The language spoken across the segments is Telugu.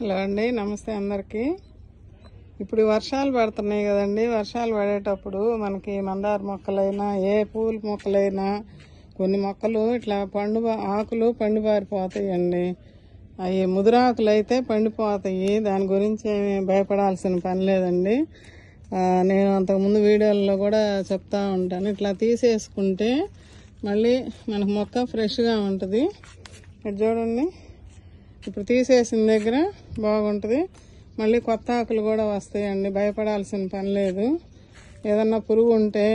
హలో అండి, నమస్తే అందరికీ. ఇప్పుడు వర్షాలు పడుతున్నాయి కదండి. వర్షాలు పడేటప్పుడు మనకి మందార మొక్కలైనా ఏ పూల మొక్కలైనా కొన్ని మొక్కలు ఇట్లా ఆకులు పండిపారిపోతాయండి. అవి ముదురాకులు అయితే పండిపోతాయి. దాని గురించి ఏమీ భయపడాల్సిన పని లేదండి. నేను అంతకుముందు వీడియోల్లో కూడా చెప్తా ఉంటాను. ఇట్లా తీసేసుకుంటే మళ్ళీ మనకు మొక్క ఫ్రెష్గా ఉంటుంది. ఇది చూడండి, ఇప్పుడు తీసేసిన దగ్గర బాగుంటుంది. మళ్ళీ కొత్త ఆకులు కూడా వస్తాయండి. భయపడాల్సిన పని లేదు. ఏదన్నా పురుగు ఉంటే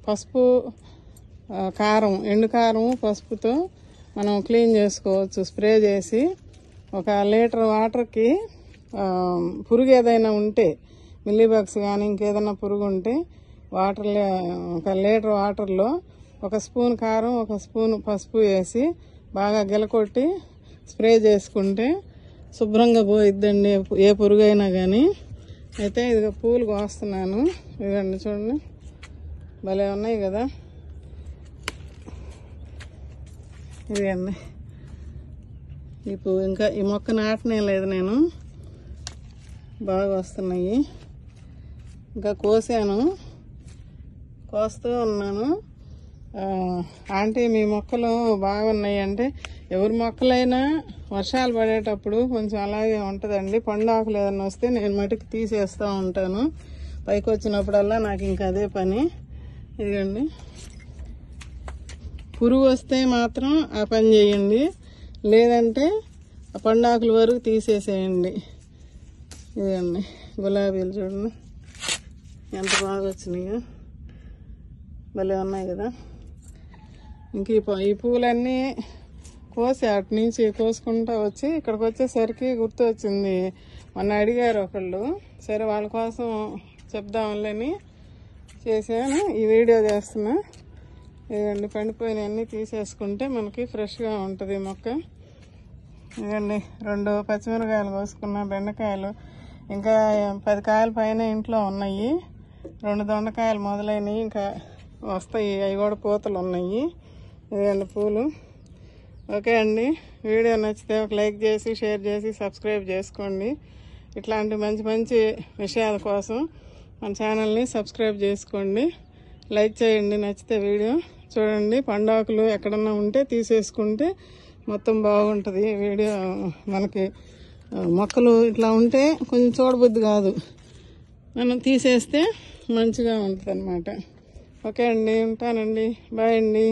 పసుపు, కారం, ఎండు కారం, పసుపుతో మనం క్లీన్ చేసుకోవచ్చు. స్ప్రే చేసి 1 లీటర్ వాటర్కి పురుగు ఏదైనా ఉంటే, మిల్లీబగ్స్ కానీ ఇంకేదైనా పురుగు ఉంటే 1 లీటర్ వాటర్లో 1 స్పూన్ కారం, 1 స్పూన్ పసుపు వేసి బాగా గిలకొట్టి స్ప్రే చేసుకుంటే శుభ్రంగా పోయిద్దండి ఏ పురుగైనా కానీ. అయితే ఇది పూలు కోస్తున్నాను. ఇదండి చూడండి, భలే ఉన్నాయి కదా. ఇదండి ఈ పువ్వు. ఇంకా ఈ మొక్క నాటనే లేదు నేను. బాగా వస్తున్నాయి. ఇంకా కోస్తూ ఉన్నాను. ఆంటీ మీ మొక్కలు బాగున్నాయి అంటే, ఎవరి మొక్కలైనా వర్షాలు పడేటప్పుడు కొంచెం అలాగే ఉంటుందండి. పండాకులు ఏదైనా వస్తే నేను మటుకు తీసేస్తూ ఉంటాను. పైకి వచ్చినప్పుడల్లా నాకు ఇంకా అదే పని. ఇదిగండి, పురుగు వస్తే మాత్రం ఆ పని చేయండి, లేదంటే ఆ పండాకుల వరకు తీసేసేయండి. ఇదండి గులాబీలు చూడండి ఎంత బాగా వచ్చినాయో, భలే ఉన్నాయి కదా. ఇంక ఈ పూలన్నీ కోసి అటు నుంచి కోసుకుంటూ వచ్చి ఇక్కడికి వచ్చేసరికి గుర్తు వచ్చింది. మొన్న అడిగారు ఒకళ్ళు, సరే వాళ్ళ కోసం చెప్దాంలేని చేశాను. ఈ వీడియో చేస్తున్నా. ఇదండి పండిపోయినవన్నీ తీసేసుకుంటే మనకి ఫ్రెష్గా ఉంటుంది మొక్క. ఇదండి 2 పచ్చిమిరకాయలు కోసుకున్న, బెండకాయలు ఇంకా 10 కాయల పైన ఇంట్లో ఉన్నాయి. 2 దొండకాయలు మొదలైనవి ఇంకా వస్తాయి, అవి కూడా పూతలు ఉన్నాయి. ఇదండి పూలు. ఓకే అండి, వీడియో నచ్చితే ఒక లైక్ చేసి, షేర్ చేసి, సబ్స్క్రైబ్ చేసుకోండి. ఇట్లాంటి మంచి మంచి విషయాల కోసం మన ఛానల్ని సబ్స్క్రైబ్ చేసుకోండి. లైక్ చేయండి నచ్చితే వీడియో. చూడండి, పండాకులు ఎక్కడన్నా ఉంటే తీసేసుకుంటే మొత్తం బాగుంటుంది వీడియో. మనకి మొక్కలు ఇట్లా ఉంటే కొంచెం చూడబుద్ధి కాదు, మనం తీసేస్తే మంచిగా ఉంటుంది అన్నమాట. ఓకే అండి, ఉంటానండి. బాయ్ అండి.